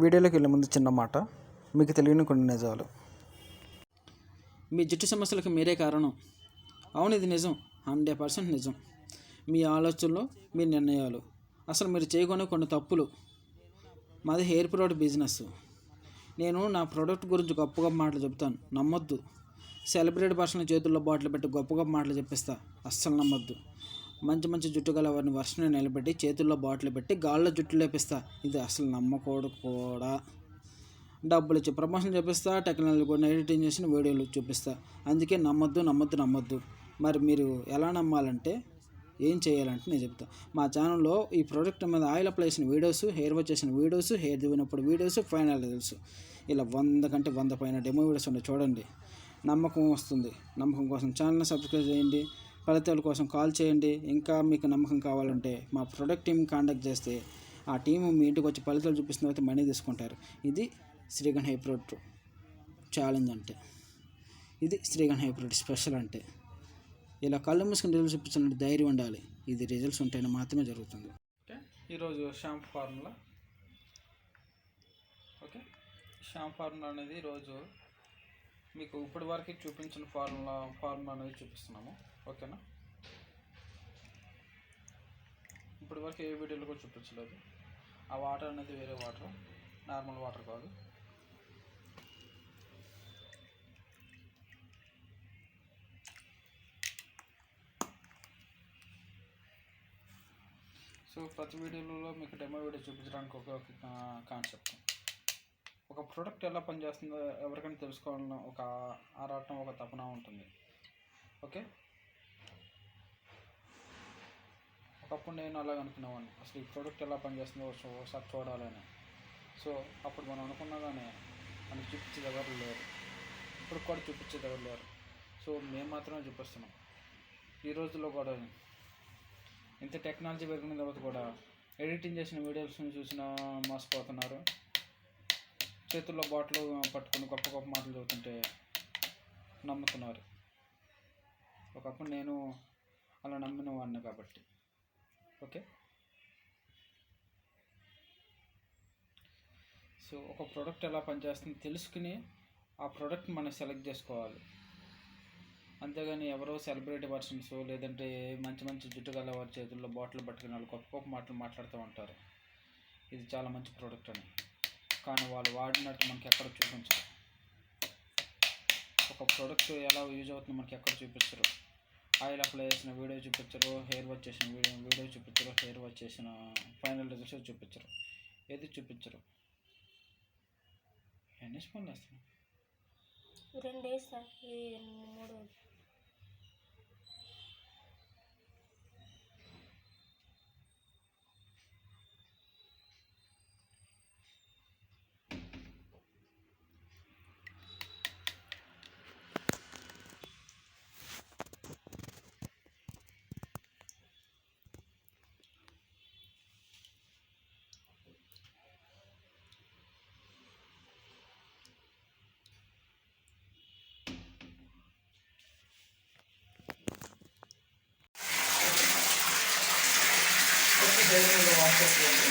వీడియోలోకి వెళ్ళే ముందు చిన్న మాట, మీకు తెలియని కొన్ని నిజాలు. మీ జుట్టు సమస్యలకు మీరే కారణం. అవును, ఇది నిజం, 100% నిజం. మీ ఆలోచనలు, మీ నిర్ణయాలు, అసలు మీరు చేయకుండా కొన్ని తప్పులు. మాది హెయిర్ ప్రోడక్ట్ బిజినెస్. నేను నా ప్రోడక్ట్ గురించి గొప్ప మాటలు చెప్తాను, నమ్మొద్దు. సెలబ్రిటీ పర్సనల్ చేతుల్లో బాటిల్ పెట్టి గొప్ప మాటలు చెప్పిస్తా, అస్సలు నమ్మొద్దు. మంచి జుట్టు గల వారిని వర్షని నిలబెట్టి చేతుల్లో బాటిల్ పెట్టి గాల్లో జుట్టు లేపిస్తా, ఇది అసలు నమ్మకూడదు కూడా. డబ్బులు ఇచ్చి ప్రమోషన్ చూపిస్తా, టెక్నాలజీ కూడా ఎడిటింగ్ చేసిన వీడియోలు చూపిస్తా. అందుకే నమ్మొద్దు. మరి మీరు ఎలా నమ్మాలంటే ఏం చేయాలంటే నేను చెప్తాను. మా ఛానల్లో ఈ ప్రోడక్ట్ మీద ఆయిల్ అప్లై చేసిన వీడియోస్, హెయిర్ వాష్ చేసిన వీడియోస్, హెయిర్ దిగినప్పుడు వీడియోస్, ఫైనల్ రిజల్ట్స్, ఇలా 100 కంటే 100 పైన డెమో వీడియోస్ ఉన్నాయి, చూడండి. నమ్మకం వస్తుంది. నమ్మకం కోసం ఛానల్ని సబ్స్క్రైబ్ చేయండి, ఫలితాల కోసం కాల్ చేయండి. ఇంకా మీకు నమ్మకం కావాలంటే మా ప్రొడక్ట్ టీమ్ కాంటాక్ట్ చేస్తే ఆ టీము మీ ఇంటికి వచ్చి ఫలితాలు చూపిస్తున్న తర్వాత మనీ తీసుకుంటారు. ఇది శ్రీగణ్ హెయిర్ ప్రోడక్ట్ ఛాలెంజ్ అంటే, ఇది శ్రీగణ్ హెయిర్ ప్రోడక్ట్ స్పెషల్ అంటే. ఇలా కళ్ళు మూసుకుని రిజల్ట్స్ చూపించాలంటే ధైర్యం ఉండాలి. ఇది రిజల్ట్స్ ఉంటేనే మాత్రమే జరుగుతుంది. ఓకే, ఈరోజు shampoo formula. Okay, shampoo formula అనేది ఈరోజు మీకు ఇప్పటి వరకు చూపించిన ఫార్ములా అనేది చూపిస్తున్నాము. ఓకేనా, ఇప్పటి వరకు ఏ వీడియోలో కూడా చూపించలేదు. ఆ వాటర్ అనేది వేరే వాటర్, నార్మల్ వాటర్ కాదు. సో ప్రతి వీడియోలో మీకు డెమో వీడియో చూపించడానికి ఒక కాన్సెప్ట్. ఒక ప్రోడక్ట్ ఎలా పనిచేస్తుందో ఎవరికైనా తెలుసుకోవాలన్న ఒక ఆరాటం, ఒక తపన ఉంటుంది. ఓకే, ఒకప్పుడు నేను అలాగ అనుకునేవాడిని, అసలు ఈ ప్రోడక్ట్ ఎలా పనిచేస్తుందో ఒకసారి చూడాలని. సో అప్పుడు మనం అనుకున్నా కానీ మనకి చూపించేది ఎవరు లేరు, ఇప్పుడు కూడా చూపించేది ఎవరు లేరు. సో మేము మాత్రమే చూపిస్తున్నాం. ఈ రోజుల్లో కూడా ఇంత టెక్నాలజీ పెరిగిన తర్వాత కూడా ఎడిటింగ్ చేసిన వీడియోస్ని చూసిన మోసపోతున్నారు. చేతుల్లో బాటిల్ పట్టుకుని గొప్ప మాటలు చదువుతుంటే నమ్ముతున్నారు. ఒకప్పుడు నేను అలా నమ్మిన వాడిని కాబట్టి. ఓకే, సో ఒక ప్రోడక్ట్ ఎలా పనిచేస్తుందో తెలుసుకుని ఆ ప్రోడక్ట్ని మనం సెలెక్ట్ చేసుకోవాలి. అంతేగాని ఎవరో సెలబ్రిటీ పర్సన్స్ లేదంటే మంచి జుట్టు గల వారి చేతుల్లో బాటిల్ పట్టుకుని వాళ్ళు గొప్ప మాటలు మాట్లాడుతూ ఉంటారు, ఇది చాలా మంచి ప్రోడక్ట్ అని. కానీ వాళ్ళు వాడినట్టు మనకి ఎక్కడ చూపించరు. ఒక ప్రోడక్ట్ ఎలా యూజ్ అవుతుందో మనకి ఎక్కడ చూపించరు. ఆయిల్ అప్లై చేసిన వీడియో చూపించరు, హెయిర్ వాష్ చేసిన వీడియో చూపించరు, హెయిర్ వాష్ చేసిన ఫైనల్ రిజల్ట్స్ చూపించరు, ఏది చూపించరు. ఎన్ని స్పూన్లు వేస్తాను? 2 వేస్తా, 3. వాష్ చేసుకోండి.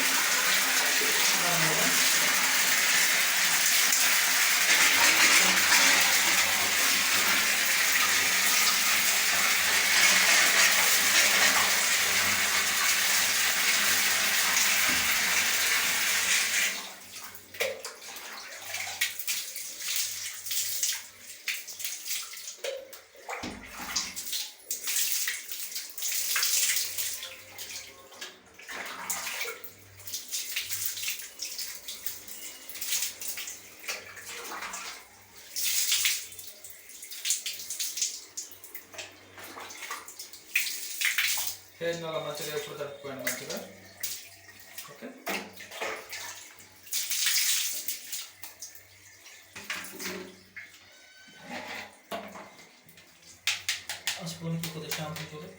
హెయిర్ని అలా మంచిగా ఎప్పుడు తట్టుకోండి మంచిగా. ఓకే, ఆ స్పూన్కి కొద్దిగా షాంపూ చూడు.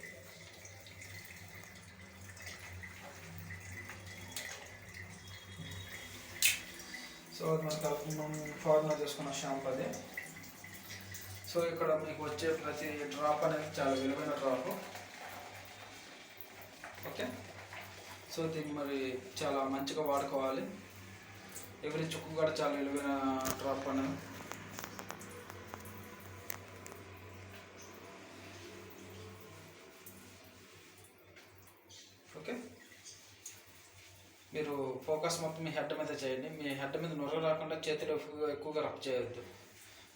సో అది మనం ఫార్ములా చేసుకున్న షాంపూ అది. సో ఇక్కడ మీకు వచ్చే ప్రతి డ్రాప్ అనేది చాలా విలువైన డ్రాప్. ఓకే, సో దీన్ని మరి చాలా మంచిగా వాడుకోవాలి. ఎవరి చుక్కు కూడా చాలా విలువైన డ్రాప్ అని. ఓకే, మీరు ఫోకస్ మొత్తం మీ హెడ్ మీద చేయండి. మీ హెడ్ మీద నొర రాకుండా చేతులు ఎక్కువగా రబ్ చేయొద్దు.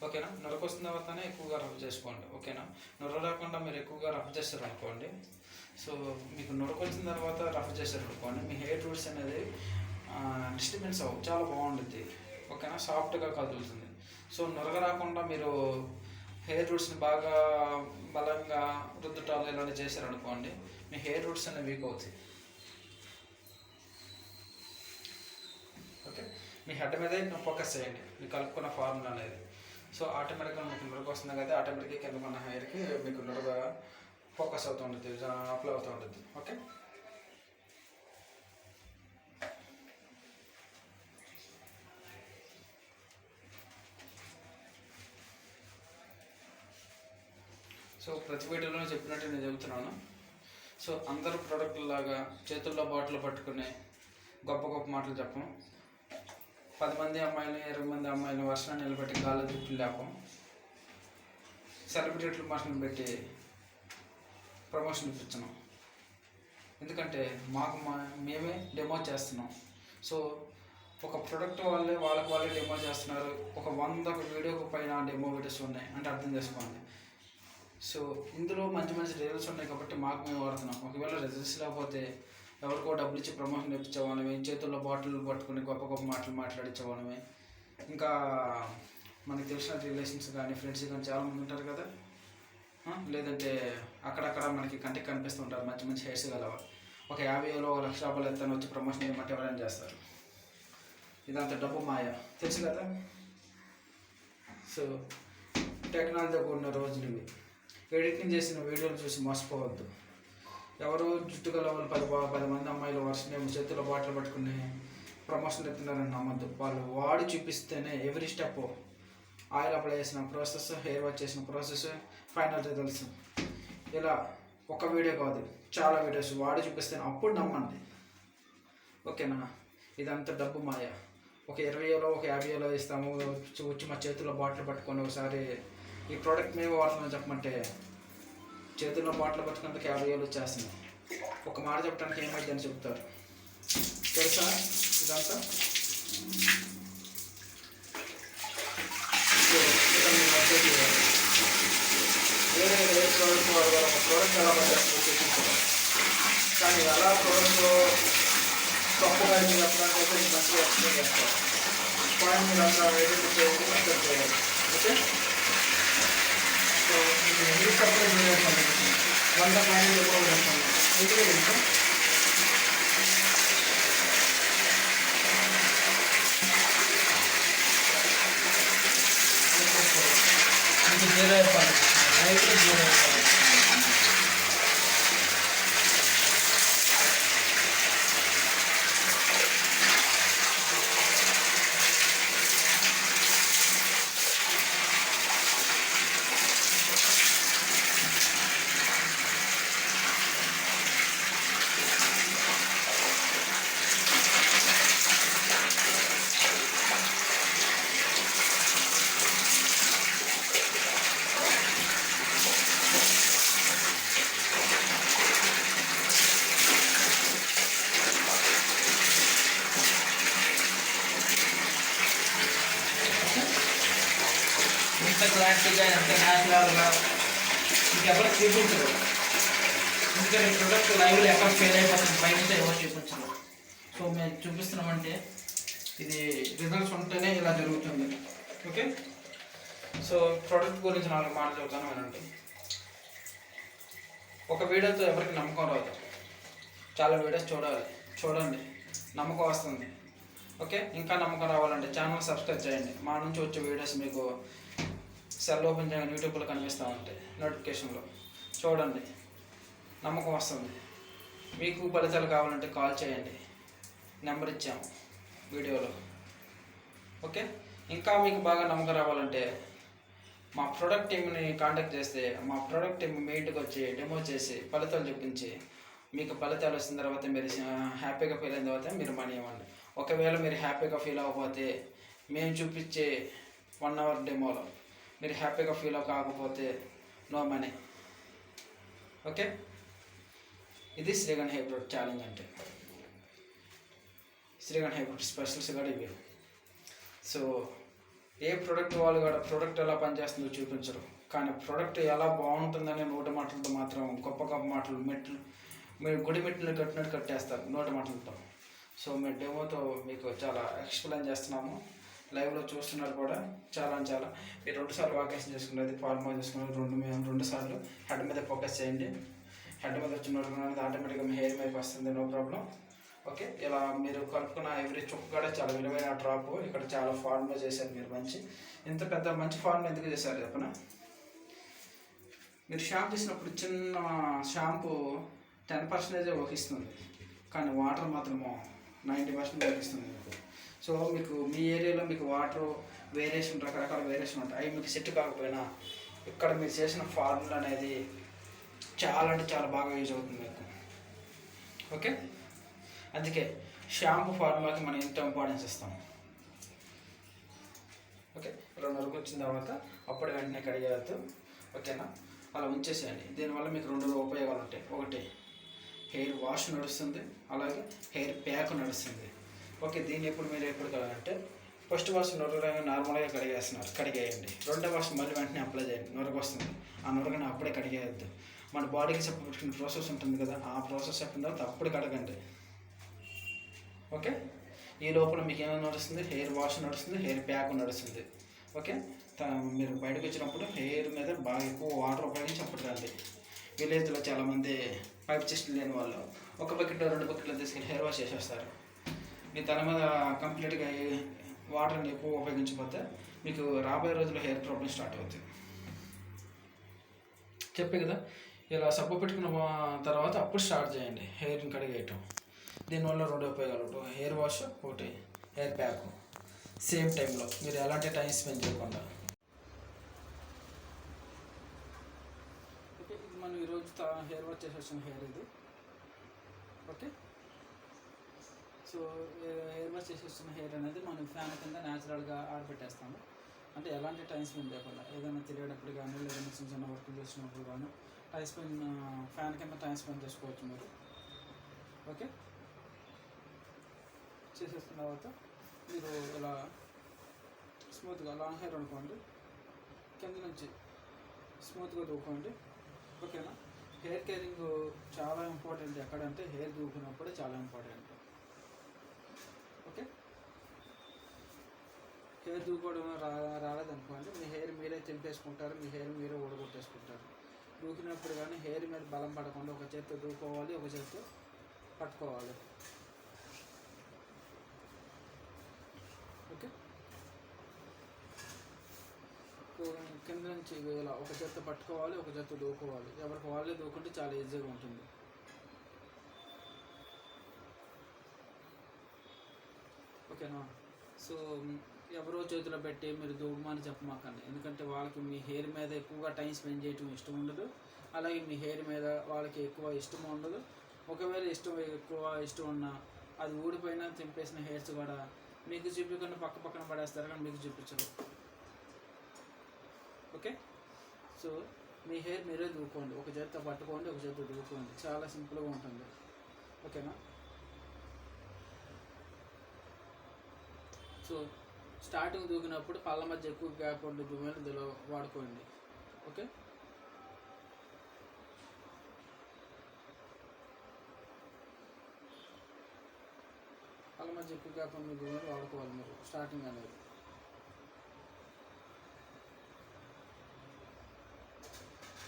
ఓకేనా, నొరకు వస్తున్న తర్వాతనే ఎక్కువగా రబ్ చేసుకోండి. ఓకేనా, నొర రాకుండా మీరు ఎక్కువగా రబ్ చేస్తారు అనుకోండి, సో మీకు నొరకు వచ్చిన తర్వాత రఫ్ చేశారు అనుకోండి, మీ హెయిర్ రూట్స్ అనేది డిస్టర్బెన్స్ అవ్వదు, చాలా బాగుంటుంది. ఓకేనా, సాఫ్ట్గా కదులుతుంది. సో నొరగ రాకుండా మీరు హెయిర్ రూట్స్ని బాగా బలంగా రుద్దుటాలు ఇలాంటి చేశారనుకోండి, మీ హెయిర్ రూట్స్ అనేవి వీక్ అవుతాయి. ఓకే, మీ హెడ్ మీదే ఫోకస్ చేయండి, మీకు కలుపుకున్న ఫార్ములా అనేది. సో ఆటోమేటిక్గా మీకు నొరగ వస్తుంది కదా, ఆటోమేటిక్గా కింద ఉన్న హెయిర్కి మీకు నొరగ ఫోకస్ అవుతూ ఉంటుంది, అప్లై అవుతూ ఉంటుంది. ఓకే, సో ప్రతి వీడియోలో చెప్పినట్టు నేను చెబుతున్నాను. సో అందరూ ప్రోడక్ట్ లాగా చేతుల్లో బాటిల్ పట్టుకుని గొప్ప గొప్ప మాటలు చెప్పం. 10 మంది అమ్మాయిలు 20 మంది అమ్మాయిలు వర్షాన్ని నిలబెట్టి గాల్లో తిప్పి లేపం. సెలబ్రిటీలు మాటలు పెట్టి ప్రమోషన్ ఇప్పించినాం. ఎందుకంటే మేమే డెమో చేస్తున్నాం. సో ఒక ప్రోడక్ట్ వాళ్ళకి డెమో చేస్తున్నారు. ఒక 100 వీడియోకు పైన డెమో వీడియోస్ ఉన్నాయి అంటే అర్థం చేసుకోండి. సో ఇందులో మంచి మంచి రిజల్ట్స్ ఉన్నాయి కాబట్టి మేము వాడుతున్నాం. ఒకవేళ రిజల్ట్స్ లేకపోతే ఎవరికో డబ్బులు ఇచ్చి ప్రమోషన్ ఇప్పించేవాళ్ళమే, చేతుల్లో బాటిల్ పట్టుకుని గొప్ప గొప్ప మాటలు మాట్లాడించేవాళ్ళమే. ఇంకా మనకి తెలిసిన రిలేషన్స్ కానీ ఫ్రెండ్స్ కానీ చాలామంది ఉంటారు కదా, లేదంటే అక్కడక్కడ మనకి కంటికి కనిపిస్తుంటారు మంచి మంచి హెయిర్స్ గలవారు. ఒక 50,000 1 లక్ష రూపాయలు ఎత్తాను వచ్చి ప్రమోషన్ చేయమంటే ఎవరైనా చేస్తారు. ఇదంతా డబ్బు మాయ, తెలుసు కదా. సో టెక్నాలజీ కూడిన రోజులు ఇవి. ఎడిటింగ్ చేసిన వీడియోలు చూసి మోసపోవద్దు. ఎవరు జుట్టు గల వాళ్ళు 10 మంది అమ్మాయిలు వర్షం చేతుల్లో బాటిల్ పట్టుకుని ప్రమోషన్ చెప్తున్నారని నమ్మద్దు. వాళ్ళు వాడి చూపిస్తేనే ఎవ్రీ స్టెప్, ఆయిల్ అప్లై చేసిన ప్రాసెస్, హెయిర్ వాష్ చేసిన ప్రాసెస్, ఫైనల్ రిజల్ట్స్, ఇలా ఒక వీడియో కాదు చాలా వీడియోస్ వాడి చూపిస్తేనే అప్పుడు నమ్మండి. ఓకేనా, ఇదంతా డబ్బు మాయ. ఒక 20,000 ఒక 50,000 ఇస్తాము వచ్చి మా చేతుల్లో బాటిల్ పట్టుకొని ఒకసారి ఈ ప్రోడక్ట్ మేము వాడుతున్నాం చెప్పమంటే చేతుల్లో బాటిల్ పట్టుకున్నందుకు 50,000 వచ్చేస్తున్నాయి. ఒక మాట చెప్పడానికి ఏమైందని చెప్తారు తెలుసా. ఇదంతా వేరే ప్రోడక్ట్ వాడు ఒక ప్రోడక్ట్ ఎలా పనిచేస్తుందో చూపించారు. కానీ ఎలా ప్రోడక్ట్ తప్పుగా చెప్పడానికి అయితే మంచిగా ఎక్స్ప్లెయిన్ చేస్తారు. పాయింట్ మీరు అంతా ఐడెంటిఫై చేసి అర్థం చేయాలి. ఓకే, సో ఇది సపరేట్ వీడియో 100 పాయింట్లు ఎక్కువ వేస్తాను. ఎందుకు తెలుసా, ఇది 0 రూపాయలు, రైతు 0 రూపాయలు. ఎంత క్లారిటీగా ఎంత న్యాచురల్గా ఇంకెవరికి చూపించరు. ఎందుకంటే ప్రొడక్ట్ లైవ్లో ఎక్కడ ఫెయిల్ అయిపోతుంది, పైన ఎవరు చూపించరు. సో మేము చూపిస్తున్నామంటే ఇది రిజల్ట్స్ ఉంటేనే ఇలా జరుగుతుంది. ఓకే, సో ప్రోడక్ట్ గురించి 4 మాటలు చెబుతాను వినండి. ఒక వీడియోతో ఎవరికి నమ్మకం రాదు, చాలా వీడియోస్ చూడండి నమ్మకం వస్తుంది. ఓకే, ఇంకా నమ్మకం రావాలంటే ఛానల్ సబ్స్క్రైబ్ చేయండి. మా నుంచి వచ్చే వీడియోస్ మీకు సెల్ ఓపెన్ చేయగానే యూట్యూబ్లో కనిపిస్తూ ఉంటాయి నోటిఫికేషన్లో, చూడండి నమ్మకం వస్తుంది. మీకు ఫలితాలు కావాలంటే కాల్ చేయండి, నెంబర్ ఇచ్చాము వీడియోలో. ఓకే, ఇంకా మీకు బాగా నమ్మకం రావాలంటే మా ప్రోడక్ట్ టీమ్ని కాంటాక్ట్ చేస్తే మా ప్రోడక్ట్ టీమ్ మీ ఇంటికి వచ్చి డెమో చేసి ఫలితాలు చూపించి మీకు ఫలితాలు వచ్చిన తర్వాత మీరు హ్యాపీగా ఫీల్ అయిన తర్వాత మీరు మనీ ఇవ్వండి. ఒకవేళ మీరు హ్యాపీగా ఫీల్ అవ్వకపోతే మేము చూపించే 1 అవర్ డెమోలో మీరు హ్యాపీగా ఫీల్ కాకపోతే నో మనీ. ఓకే, ఇది శ్రీగణ్ హెయిర్ ప్రొడక్ట్ ఛాలెంజ్ అంటే. శ్రీగణ్ హెయిర్ ప్రొడక్ట్ స్పెషల్స్ కూడా ఇవి. సో ఏ ప్రోడక్ట్ వాళ్ళు కూడా ప్రోడక్ట్ ఎలా పనిచేస్తుందో చూపించరు, కానీ ప్రోడక్ట్ ఎలా బాగుంటుందనే నోటి మాటలతో మాత్రం గొప్ప గొప్ప మాటలు మీరు గుడి మెట్లు కట్టినట్టు కట్టేస్తారు నోటి మాటలతో. సో మీ డెమోతో మీకు చాలా ఎక్స్ప్లెయిన్ చేస్తున్నాము, లైవ్లో చూస్తున్నారు కూడా. చాలా మీరు 2 సార్లు వాకేషన్ చేసుకున్నది, ఫార్మా చేసుకున్నది 2 సార్లు హెడ్ మీద ఫోకస్ చేయండి. హెడ్ మీద వచ్చినట్టు ఆటోమేటిక్గా మీ హెయిర్ మీదకి వస్తుంది, నో ప్రాబ్లం. ఓకే, ఇలా మీరు కలుపుకున్న ఎవ్రీ చుక్క కూడా చాలా విలువైన డ్రాప్. ఇక్కడ చాలా ఫార్ములా చేశారు మీరు. ఇంత పెద్ద మంచి ఫార్ములా ఎందుకు చేశారు చెప్పనా? మీరు షాంపూ చేసినప్పుడు చిన్న షాంపూ 10% వహిస్తుంది, కానీ వాటర్ మాత్రము 90% వహిస్తుంది మీకు. సో మీకు మీ ఏరియాలో మీకు వాటర్ వేరియేషన్, రకరకాల వేరియేషన్ ఉంటాయి. అవి మీకు సెట్ కాకపోయినా ఇక్కడ మీరు చేసిన ఫార్ములా అనేది చాలా అంటే చాలా బాగా యూజ్ అవుతుంది మీకు. ఓకే, అందుకే షాంపూ ఫార్ములాకి మనం ఎంత ఇంపార్టెన్స్ ఇస్తాం. ఓకే, 2 వరకు వచ్చిన తర్వాత అప్పుడు వెంటనే కడిగేయద్దు. ఓకేనా, అలా ఉంచేసేయండి. దీనివల్ల మీకు 2 ఉపయోగాలు ఉంటాయి. ఒకటి, హెయిర్ వాష్ నడుస్తుంది, అలాగే హెయిర్ ప్యాక్ నడుస్తుంది. ఓకే, దీన్ని మీరు ఎప్పుడు కడగాలంటే ఫస్ట్ వాష్ నొరగగా నార్మల్గా కడిగేయండి. 2వ వాష్ మళ్ళీ వెంటనే అప్లై చేయండి. నొరగ వస్తుంది, ఆ నొరగని అప్పుడే కడిగేయద్దు. మన బాడీకి చెప్పబెట్టుకునే ప్రాసెస్ ఉంటుంది కదా, ఆ ప్రాసెస్ చెప్పిన తర్వాత అప్పుడు కడగండి. ఓకే, ఈ లోపల మీకు ఏమైనా నడుస్తుంది, హెయిర్ వాష్ నడుస్తుంది, హెయిర్ ప్యాక్ నడుస్తుంది. ఓకే, మీరు బయటకు వచ్చినప్పుడు హెయిర్ మీద బాగా ఎక్కువ వాటర్ ఉపయోగించి అప్పుడు రండి. విలేజ్లో చాలామంది పైప్ చెస్ట్ లేని వాళ్ళు 1 బకెట్ 2 బకెట్లు తీసుకెళ్ళి హెయిర్ వాష్ చేసేస్తారు. మీ తల మీద కంప్లీట్గా వాటర్ని ఎక్కువ ఉపయోగించకపోతే మీకు రాబోయే రోజుల్లో హెయిర్ ప్రాబ్లమ్ స్టార్ట్ అవుతుంది. చెప్పే కదా, ఇలా సబ్బు పెట్టుకున్న తర్వాత అప్పుడు స్టార్ట్ చేయండి హెయిర్ని కడిగేయటం. దీనివల్ల 2 ఉపయోగాలు, ఒకటి హెయిర్ వాష్, ఒకటి హెయిర్ ప్యాక్. సేమ్ టైంలో మీరు ఎలాంటి టైం స్పెండ్ చేయకుండా. ఓకే, ఇది మనం ఈరోజు హెయిర్ వాష్ చేసి వచ్చిన హెయిర్ ఇది. ఓకే, సో హెయిర్ వాష్ చేసి వచ్చిన హెయిర్ అనేది మనం ఫ్యాన్ కింద న్యాచురల్గా ఆడబెట్టేస్తాము. అంటే ఎలాంటి టైం స్పెండ్ చేయకుండా, ఏదైనా తిరిగేటప్పుడు కానీ లేదంటే చిన్న చిన్న వర్క్ చేసినప్పుడు కానీ ఫ్యాన్ కింద టైం స్పెండ్ చేసుకోవచ్చు మీరు. ఓకే, చేసేసిన తర్వాత మీరు ఇలా స్మూత్గా లాంగ్ హెయిర్ అనుకోండి, కింద నుంచి స్మూత్గా దూకోండి. ఓకేనా, హెయిర్ కేరింగ్ చాలా ఇంపార్టెంట్. ఎక్కడంటే హెయిర్ దూకినప్పుడే చాలా ఇంపార్టెంట్. ఓకే, హెయిర్ దూకోవడం రాలేదనుకోండి, మీ హెయిర్ మీరే తెంపేసుకుంటారు, మీ హెయిర్ మీరే ఊడగొట్టేసుకుంటారు. దూకినప్పుడు కానీ హెయిర్ మీద బలం పడకుండా ఒక చేత్తో దూకోవాలి, ఒక చేత్తో పట్టుకోవాలి. ఓకే, కింద నుంచి ఇలా ఒక చేత్తో పట్టుకోవాలి, ఒక చేత్తో దూకోవాలి. ఎవరికి వాళ్ళే దూకుంటే చాలా ఈజీగా ఉంటుంది. ఓకేనా, సో ఎవరో చేతిలో పెట్టి మీరు దూకమని చెప్పమాకండి, ఎందుకంటే వాళ్ళకి మీ హెయిర్ మీద ఎక్కువగా టైం స్పెండ్ చేయడం ఇష్టం ఉండదు. అలాగే మీ హెయిర్ మీద వాళ్ళకి ఎక్కువ ఇష్టం ఉండదు. ఒకవేళ ఎక్కువ ఇష్టం ఉన్నా అది ఊడిపోయినా తెంపేసిన హెయిర్స్ కూడా మీకు చూపించకుండా పక్కన పడేస్తారు, కానీ మీకు చూపించరు. ఓకే, సో మీ హెయిర్ మీరే దూకోండి, ఒక చేత్తో పట్టుకోండి, ఒక చేత్తో దూకోండి. చాలా సింపుల్గా ఉంటుంది. ఓకేనా, సో స్టార్టింగ్ దూకినప్పుడు పళ్ళ మధ్య ఎక్కువ గ్యాప్ ఉండి ఇందులో వాడుకోండి. ఓకే, పళ్ళ మధ్య ఎక్కువ గ్యాప్ ఉండి వాడుకోవాలి మీరు స్టార్టింగ్ అనేది.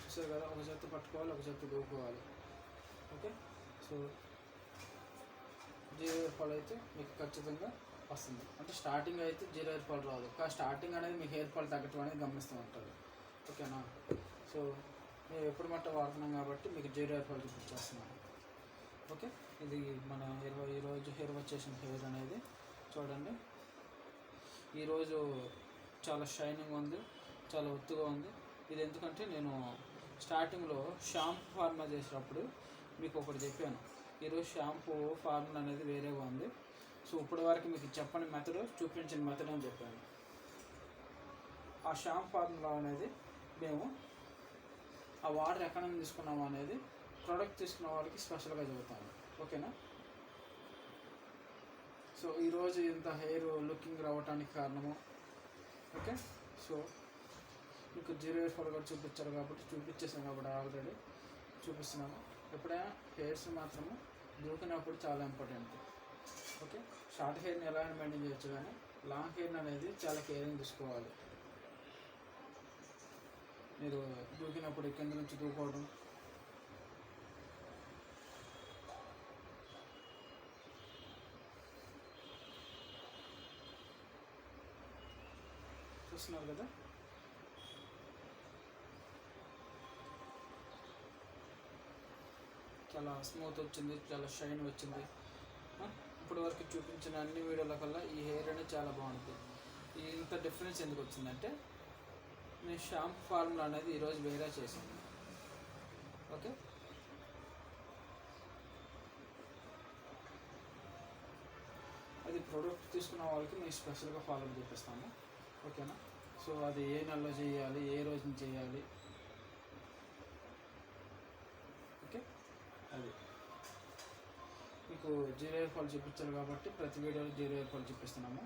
చూసారు కదా, ఒక చేత్తో పట్టుకోవాలి, ఒక చేత్తో దూకోవాలి. ఓకే, సో 0 హెయిర్ ఫాల్ అయితే మీకు ఖచ్చితంగా వస్తుంది. అంటే స్టార్టింగ్ అయితే 0 హెయిర్ ఫాల్ రాదు, కానీ స్టార్టింగ్ అనేది మీ హెయిర్ ఫాల్ తగ్గటం అనేది గమనిస్తూ ఉంటారు. ఓకేనా, సో మేము ఎప్పుడు మట్ట వాడుతున్నాం కాబట్టి మీకు 0 హెయిర్ ఫాల్ చూపించేస్తున్నాను. ఓకే, ఇది మన ఈరోజు హెయిర్ వాష్ చేసిన హెయిర్ అనేది చూడండి. ఈరోజు చాలా షైనింగ్ ఉంది, చాలా ఒత్తుగా ఉంది. ఇది ఎందుకంటే నేను స్టార్టింగ్లో షాంపూ ఫార్ములా చేసేటప్పుడు మీకు ఒకటి చెప్పాను. ఈరోజు షాంపూ ఫార్ములా అనేది వేరేగా ఉంది. సో ఇప్పటి వరకు మీకు చెప్పని మెథడ్, చూపించిన మెథడ్ అని చెప్పాను. ఆ షాంప్ ఫార్ములా అనేది మేము ఆ వాటర్ ఎక్కడ నుంచి తీసుకున్నాము అనేది ప్రోడక్ట్ తీసుకున్న వాళ్ళకి స్పెషల్గా చెబుతాము. ఓకేనా? సో ఈరోజు ఇంత హెయిర్ లుకింగ్ రావడానికి కారణము. ఓకే, సో మీకు 0 హెయిర్ ఫాల్ కూడా చూపించారు కాబట్టి చూపించేసాను కాబట్టి ఆల్రెడీ చూపిస్తున్నాను. ఎప్పుడైనా హెయిర్స్ మాత్రము దూకినప్పుడు చాలా ఇంపార్టెంట్. ఓకే, షార్ట్ హెయిర్ని ఎలా మెయింటైన్ చేయొచ్చు, కానీ లాంగ్ హెయిర్ అనేది చాలా కేరింగ్ తీసుకోవాలి. మీరు దూకినప్పుడు కింద నుంచి దూకోవడం, చూస్తున్నారు కదా. చాలా స్మూత్ వచ్చింది, చాలా షైన్ వచ్చింది. ఇప్పటి వరకు చూపించిన అన్ని వీడియోల కల్లా ఈ హెయిర్ అనేది చాలా బాగుంటుంది. ఇంత డిఫరెన్స్ ఎందుకు వచ్చిందంటే నేను షాంపూ ఫార్ములా అనేది ఈరోజు వేరే చేశాను. ఓకే, అది ప్రోడక్ట్ తీసుకున్న వాళ్ళకి మేము స్పెషల్గా ఫాలో చేపిస్తాము. ఓకేనా? సో అది ఏ నెలలో చేయాలి, ఏ రోజున చేయాలి, ఓకే, అది మీకు 0 హెయిర్ ఫాల్ చూపించాలి కాబట్టి ప్రతి వీడియోలో 0 హెయిర్ ఫాల్ చూపిస్తున్నాము.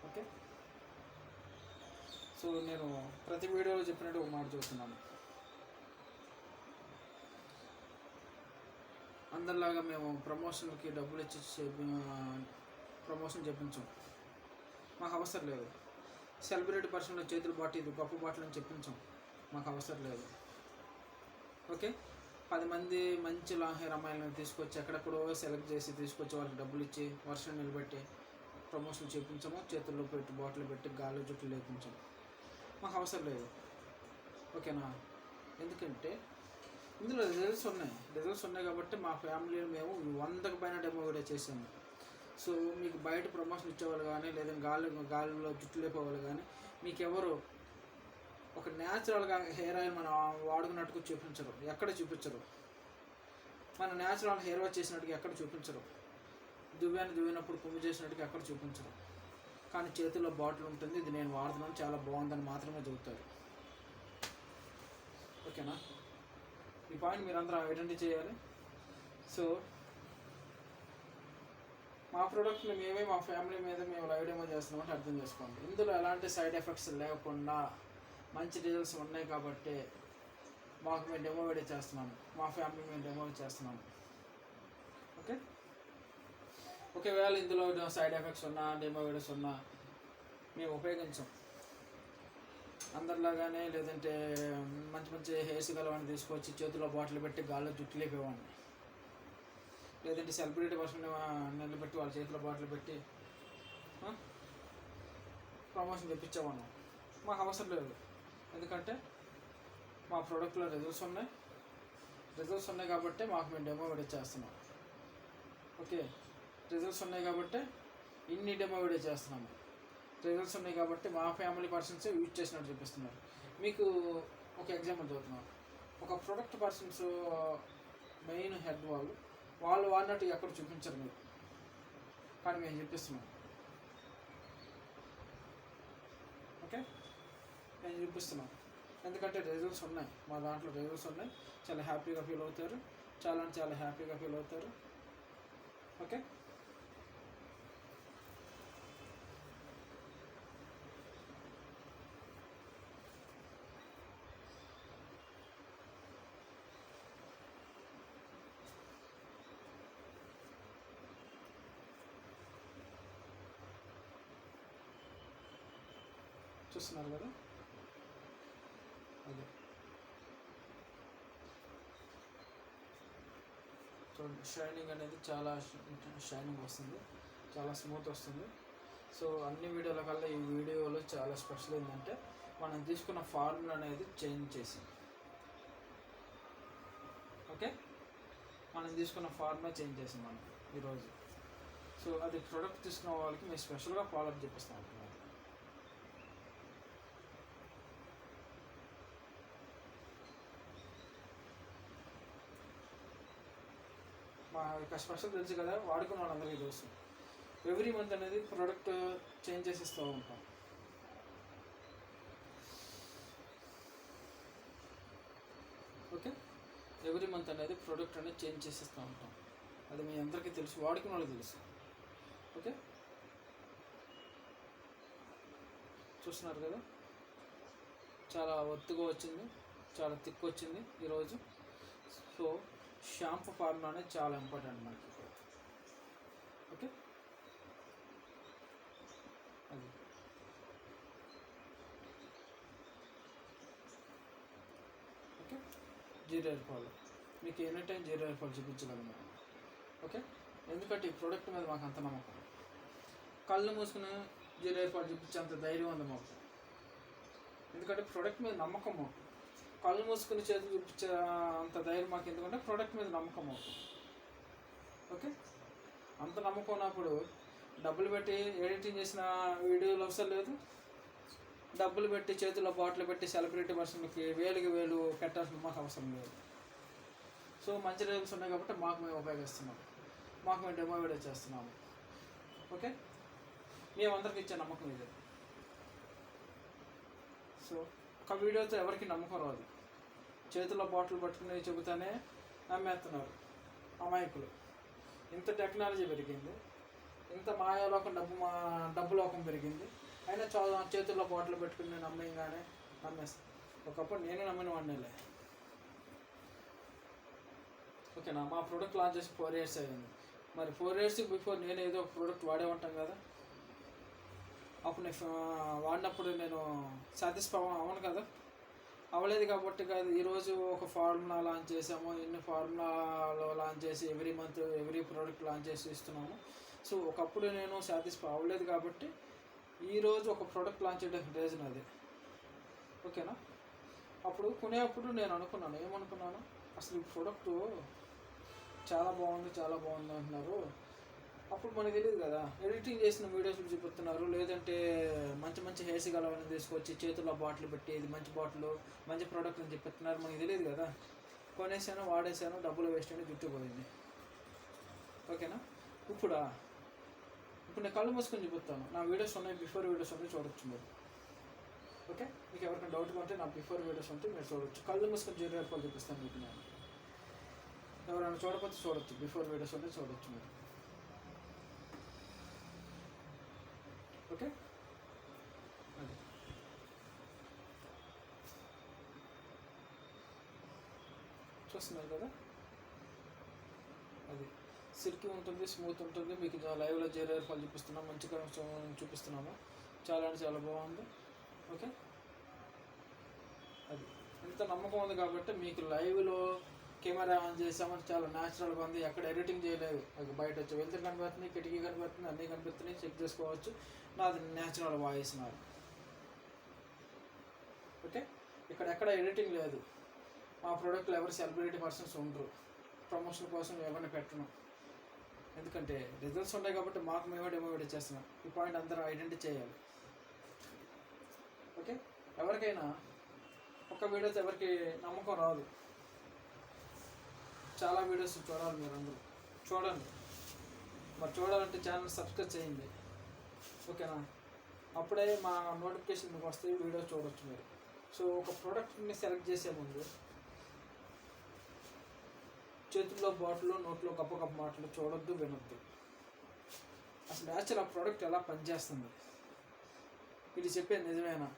ఓకే, సో నేను ప్రతి వీడియోలో చెప్పినట్టు ఒక మాట చూస్తున్నాను. అందరిలాగా మేము ప్రమోషన్కి డబ్బులు ఇచ్చి ప్రమోషన్ చెప్పించాం. మాకు అవసరం లేదు. సెలబ్రిటీ పర్సన్లో చేతులు బాటి ఇది గొప్ప బాటలు అని చెప్పించాం. మాకు అవసరం లేదు. ఓకే, 10 మంది మంచి లాంగ్ హెయిర్ అమ్మాయిలను తీసుకొచ్చి ఎక్కడెక్కడో సెలెక్ట్ చేసి తీసుకొచ్చి వాళ్ళకి డబ్బులు ఇచ్చి వర్షం నిలబెట్టి ప్రమోషన్ చేయించాము. చేతుల్లో పెట్టి బాటిల్ పెట్టి గాల్లో జుట్లు లేపించాము. మాకు అవసరం లేదు. ఓకేనా? ఎందుకంటే ఇందులో రిజల్ట్స్ ఉన్నాయి కాబట్టి మా ఫ్యామిలీలో మేము 100కి పైన డెమో వీడియో చేసాము. సో మీకు బయట ప్రమోషన్ ఇచ్చేవాళ్ళు కానీ లేదా గాలిలో జుట్టు లేపేవాళ్ళు కానీ మీకు ఎవరు ఒక న్యాచురల్గా హెయిర్ ఆయిల్ మనం వాడుకున్నట్టుగా చూపించరు, ఎక్కడ చూపించరు. మన న్యాచురల్ హెయిర్ వాష్ చేసినట్టుగా ఎక్కడ చూపించరు. దువ్వినప్పుడు పువ్వు చేసినట్టుగా ఎక్కడ చూపించరు. కానీ చేతుల్లో బాటిల్ ఉంటుంది, ఇది నేను వాడుతున్నాను, చాలా బాగుందని మాత్రమే చెబుతారు. ఓకేనా? ఈ పాయింట్ మీరందరూ ఐడెంటిఫై చేయాలి. సో మా ప్రోడక్ట్ని మేమే మా ఫ్యామిలీ మీద మేము లైవ్ డెమో చేస్తున్నామని అర్థం చేసుకోండి. ఇందులో ఎలాంటి సైడ్ ఎఫెక్ట్స్ లేకుండా మంచి రిజల్ట్స్ ఉన్నాయి కాబట్టి మాకు మేము డెమో వీడియో చేస్తున్నాము, మా ఫ్యామిలీ మేము డెమో చేస్తున్నాము. ఓకే, ఒకవేళ ఇందులో సైడ్ ఎఫెక్ట్స్ ఉన్నా డెమో వీడియోస్ ఉన్నా మేము ఉపయోగించాం. అందరిలాగానే లేదంటే మంచి హెయిర్స్ గలవాడిని తీసుకొచ్చి చేతిలో బాటిల్ పెట్టి గాల్లో జుట్టు లేపేవాడిని, లేదంటే సెలబ్రిటీ పర్సన్ నిలబెట్టి వాళ్ళ చేతిలో బాటిల్ పెట్టి ప్రమోషన్ తెప్పించేవాడిని. మాకు అవసరం లేదు. ఎందుకంటే మా ప్రోడక్ట్లో రిజల్ట్స్ ఉన్నాయి కాబట్టి మాకు మేము డెమో వీడియో చేస్తున్నాం. ఓకే, రిజల్ట్స్ ఉన్నాయి కాబట్టి ఇన్ని డెమో వీడియో చేస్తున్నాము. రిజల్ట్స్ ఉన్నాయి కాబట్టి మా ఫ్యామిలీ పర్సన్స్ యూజ్ చేసినట్టు చూపిస్తున్నారు. మీకు ఒక ఎగ్జాంపుల్ చదువుతున్నారు. ఒక ప్రొడక్ట్ పర్సన్స్ మెయిన్ హెడ్ వాళ్ళు వాడినట్టు ఎక్కడ చూపించరు మీరు, కానీ మేము చూపిస్తున్నాం. ఓకే, మేము చూపిస్తున్నాం ఎందుకంటే రిజల్ట్స్ ఉన్నాయి. మా దాంట్లో రిజల్ట్స్ ఉన్నాయి. చాలా హ్యాపీగా ఫీల్ అవుతారు, చాలా హ్యాపీగా ఫీల్ అవుతారు. ఓకే, చూస్తున్నారు కదా. అదే చూడండి, షైనింగ్ అనేది చాలా షైనింగ్ వస్తుంది, చాలా స్మూత్ వస్తుంది. సో అన్ని వీడియోల కల్లా ఈ వీడియోలో చాలా స్పెషల్ ఏంటంటే మనం తీసుకున్న ఫార్ములా అనేది చేంజ్ చేసి, ఓకే, మనం తీసుకున్న ఫార్ములా చేంజ్ చేసాం మనం ఈరోజు. సో అది ప్రోడక్ట్ తీసుకున్న వాళ్ళకి మేము స్పెషల్గా ఫాలోఅప్ చేపిస్తాం. మా యొక్క స్పెషల్ తెలుసు కదా, వాడుకున్న వాళ్ళందరికీ తెలుసు. ఎవ్రీ మంత్ అనేది ప్రోడక్ట్ చేంజ్ చేసి ఇస్తూ ఉంటాం. ఓకే, ఎవ్రీ మంత్ అనేది ప్రోడక్ట్ అనేది చేంజ్ చేసిస్తూ ఉంటాం. అది మీ అందరికీ తెలుసు, వాడుకున్న వాళ్ళకి తెలుసు. ఓకే, చూస్తున్నారు కదా, చాలా ఒత్తుగా వచ్చింది, చాలా థిక్ వచ్చింది ఈరోజు. సో షాంపూ ఫార్ములా అనేది చాలా ఇంపార్టెంట్ మనకి. ఓకే, అది ఓకే. జీరో హెయిర్ ఫాల్ మీకు any time zero hair fall చూపించగలను. ఓకే, ఎందుకంటే ఈ ప్రోడక్ట్ మీద మాకు అంత నమ్మకం. కళ్ళు మూసుకుని జీరో హెయిర్ ఫాల్ చూపించేంత ధైర్యం ఉంది మాకు, ఎందుకంటే ప్రోడక్ట్ మీద నమ్మకం మాకు. కళ్ళు మూసుకుని చేతులు చూపించే అంత ధైర్యం మాకు ఎందుకంటే ప్రోడక్ట్ మీద నమ్మకం మాకు. ఓకే, అంత నమ్మకం ఉన్నప్పుడు డబ్బులు పెట్టి ఎడిటింగ్ చేసిన వీడియోలు అవసరం లేదు, డబ్బులు పెట్టి చేతుల్లో బాటిల్ పెట్టి సెలబ్రిటీ పర్సన్కి వేలుకి వేలు పెట్టాల్సిన మాకు అవసరం లేదు. సో మంచి రిజల్ట్స్ ఉన్నాయి కాబట్టి మాకు మేము ఉపయోగిస్తున్నాం, మాకు మేము డెమో వీడియో చేస్తున్నాము. ఓకే, మేమందరికి ఇచ్చే నమ్మకం ఇది. సో ఒక వీడియోతో ఎవరికి నమ్మకం రాదు. చేతుల్లో బాటిల్ పట్టుకుని చెబుతానే నమ్మేస్తున్నారు అమాయకులు. ఇంత టెక్నాలజీ పెరిగింది, ఇంత మాయాలోకం డబ్బు లోకం పెరిగింది, అయినా చేతుల్లో బాటిల్ పెట్టుకుని నమ్మేయంగానే నమ్మేస్తాను. ఒకప్పుడు నేను నమ్మిన వాడినేలే. ఓకేనా, మా ప్రోడక్ట్ లాంచ్ చేసి 4 years అయ్యింది. మరి 4 years బిఫోర్ నేను ఏదో ఒక ప్రోడక్ట్ వాడే ఉంటాం కదా, అప్పుడు నేను వాడినప్పుడు నేను సాటిస్ఫై అవ్వను కదా, అవ్వలేదు కాబట్టి కాదు. ఈరోజు ఒక ఫార్ములా లాంచ్ చేసాము, ఎన్ని ఫార్ములాలో లాంచ్ చేసి every month every product launch చేసి ఇస్తున్నాము. సో ఒకప్పుడు నేను సాటిస్ఫై అవ్వలేదు కాబట్టి ఈరోజు ఒక ప్రోడక్ట్ లాంచ్ చేయడానికి రీజన్ అది. ఓకేనా, అప్పుడు కొనేప్పుడు నేను అనుకున్నాను, ఏమనుకున్నాను, అసలు ఈ ప్రోడక్ట్ చాలా బాగుంది అంటున్నారు. అప్పుడు మనకు తెలియదు కదా, ఎడిటింగ్ చేసిన వీడియోస్ చూపిస్తున్నారు, లేదంటే మంచి హెయిర్స్ గలవని తీసుకొచ్చి చేతుల్లో బాటిల్ పెట్టి ఇది మంచి బాటిల్ మంచి ప్రోడక్ట్ అని చెప్తున్నారు. మనకి తెలియదు కదా, కొనేసాను, వాడేసాను, డబ్బులు వేస్ట్ అని జుట్టు పోయింది. ఓకేనా, ఇప్పుడు నేను కళ్ళు మూసుకొని చూపిస్తాను. నా వీడియోస్ ఉన్నాయి, బిఫోర్ వీడియోస్ ఉన్నాయి, చూడొచ్చు మీరు. ఓకే, మీకు ఎవరికైనా డౌట్గా ఉంటే నా బిఫోర్ వీడియోస్ ఉంటే మీరు చూడొచ్చు. కళ్ళు మూసుకొని జీరో హెయిర్ ఫాల్ చూపిస్తాను మీకు నేను. ఎవరైనా చూడకపోతే చూడొచ్చు, బిఫోర్ వీడియోస్ ఉంటే చూడొచ్చు మీరు. ఓకే, అది చూస్తున్నారు కదా, అది సిల్కీ ఉంటుంది, స్మూత్ ఉంటుంది. మీకు లైవ్లో జీరో హెయిర్ ఫాల్ చూపిస్తున్నాం, మంచిగా చూపిస్తున్నాము. చాలా అంటే చాలా బాగుంది. ఓకే, అది ఇంత నమ్మకం ఉంది కాబట్టి మీకు లైవ్లో కెమెరా ఆన్ చేసామని చాలా న్యాచురల్గా ఉంది. ఎక్కడ ఎడిటింగ్ చేయలేదు. అది బయట వచ్చి వెళ్తే కనిపిస్తుంది, కిటికీ కనిపిస్తుంది, అన్నీ కనిపిస్తున్నాయి, చెక్ చేసుకోవచ్చు. నాది న్యాచురల్ వాయిస్ నాది. ఓకే, ఎక్కడ ఎడిటింగ్ లేదు. మా ప్రోడక్ట్లో ఎవరు సెలబ్రిటీ పర్సన్స్ ఉండరు, ప్రమోషన్ కోసం ఎవరిని పెట్టను. ఎందుకంటే రిజల్ట్స్ ఉంటాయి కాబట్టి మాకు మేమే డెమో వీడియో చేస్తున్నాం. ఈ పాయింట్ అందరూ ఐడెంటిఫై చేయాలి. ఓకే, ఎవరికైనా ఒక వీడియోతో ఎవరికి నమ్మకం రాదు. చాలా వీడియోస్ చూడాలి, మీరు అందరూ చూడండి. మరి చూడాలంటే ఛానల్ సబ్స్క్రైబ్ చేయండి. ఓకేనా, అప్పుడే మా నోటిఫికేషన్ మీకు వస్తాయి, వీడియో చూడవచ్చు మీరు. సో ఒక ప్రోడక్ట్ని సెలెక్ట్ చేసే ముందు చేతుల్లో బాటిల్, నోట్లో గప్ప మాటలు చూడొద్దు, వినొద్దు. అసలు యాక్చువల్ ఆ ప్రోడక్ట్ ఎలా పనిచేస్తుంది, ఇది చెప్పేది నిజమేనా,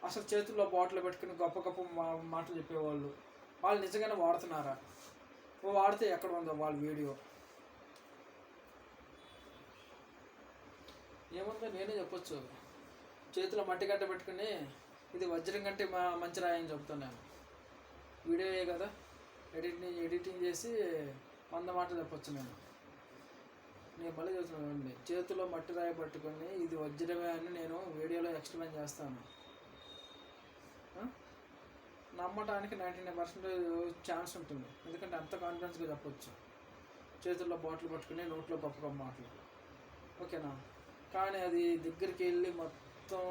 అసలు చేతుల్లో బాటిల్ పెట్టుకుని గొప్ప మాటలు చెప్పేవాళ్ళు వాళ్ళు నిజంగానే వాడుతున్నారా, వాడితే ఎక్కడ ఉందో వాళ్ళ వీడియో. ఏముందో నేనే చెప్పొచ్చు, చేతిలో మట్టి గడ్డ పెట్టుకుని ఇది వజ్రం కంటే మంచి రాయని చెప్తున్నాను. వీడియోయే కదా, ఎడిటింగ్ చేసి 100 మాటలు చెప్పొచ్చు నేను మళ్ళీ చెప్తున్నాను. చేతిలో మట్టి రాయి పట్టుకొని ఇది వజ్రమే అని నేను వీడియోలో ఎక్స్ప్లెయిన్ చేస్తాను. నమ్మటానికి 99% ఛాన్స్ ఉంటుంది, ఎందుకంటే అంత కాన్ఫిడెన్స్గా చెప్పొచ్చు. చేతుల్లో బాటిల్ పట్టుకుని నోట్లో గొప్ప మాటలు. ఓకేనా, కానీ అది దగ్గరికి వెళ్ళి మొత్తం